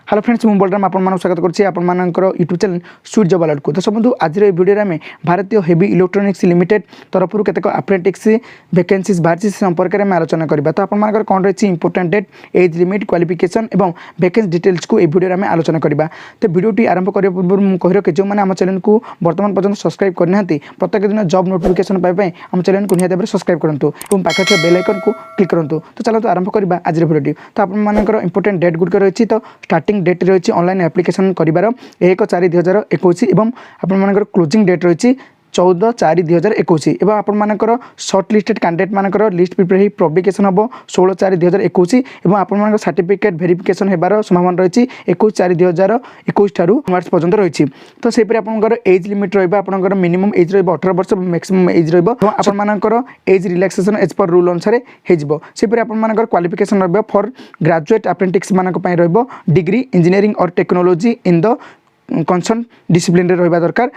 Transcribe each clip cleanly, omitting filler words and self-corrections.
Hello friends मुझे बलराम आपको स्वागत कर YouTube channel sweet job alert को। तो बंधु आज वीडियो में भारतीय हेवी इलेक्ट्रोनिक्स लिमिटेड तरफ केतक अप्रेंटिस वैकेंसीज बाहर संपर्क में आलोचना करवा। तो आपर कौन रही important date age limit qualification और वैकेंसी डिटेल्स को यह वीडियो में आलोचना करवा। तो वीडियो आरंभ करने पूर्व मुझे कही रखे जो मैंने आम चैनल को बर्तमान पर्यटन सब्सक्राइब करना प्रत्येक दिन जॉब नोटिफिकेशन पाइप आम चैनल को निहत सब्सक्राइब करूँ और पाखे बेल आइकन को क्लिक करूँ। तो चलो आरंभ करवा आज वीडियो। तो आपर इंपोर्टेंट डेट गुड़िक रही। तो स्टार्टिंग डेट रही ऑनलाइन एप्लिकेशन कर 1/4/2021 एवं आपर क्लोजिंग डेट रही 14/4/2021 एवं आपर सर्ट लिस्टेड कैंडिडेट मानकर लिस्ट प्रिपेयर हो पब्लिकेशन हम 16/4/2021 एवं आपर सर्टिफिकेट वेरिफिकेशन होबार संभावना रही 21/4/2021 ठारू मार्च पर्यंत रही। तो सेपरि आपर एज लिमिट रहा मिनिमम एज रही 18 वर्ष मैक्सिमम एज रहा age relaxation as per rule अनुसार होपरि आपर क्वालिफिकेशन रहा फॉर ग्रेजुएट अप्रेंटिस मानक रहा डिग्री इंजीनियरिंग और technology in the concern discipline रहा दरकार।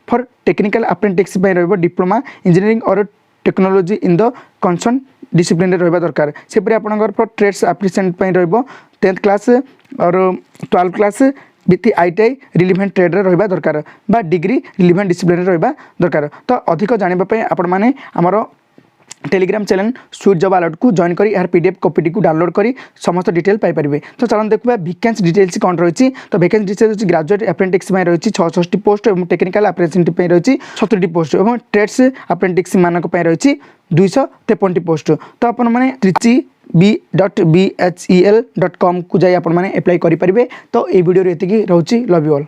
फॉर टेक्निकल अप्रेंटिस रहा डिप्लोमा इंजीनियरिंग और technology in the concern discipline रहा दरकार। सेपरि आपर फॉर ट्रेड्स एप्लिकेंट रहा 10th क्लास और 12th class with ITI relevant trade रहा दरकार बा डिग्री रिलिवेंट डिसिप्लिन रहा दरकार। तो अधिक जानापी आपण मैंने आमर Telegram channel sweet job alert को जॉइन करी यार PDF कॉपी को डाउनलोड करी समस्त डिटेल पाइपर। तो चलो देखा वैकेंसी डिटेल्स कौन रही। तो वैकेंसी डिटेल्स ग्रेजुएट अप्रेंटिस रही 66 पोस्ट और टेक्निकल अप्रेंटिस रही 67 पोस्ट और ट्रेड्स अप्रेंटिस मानक रही 253 पोस्ट। तो आप trichy.bhel.com को जाए आप अप्लाई करेंगे। तो ये वीडियो ये रोचे लव यू ऑल।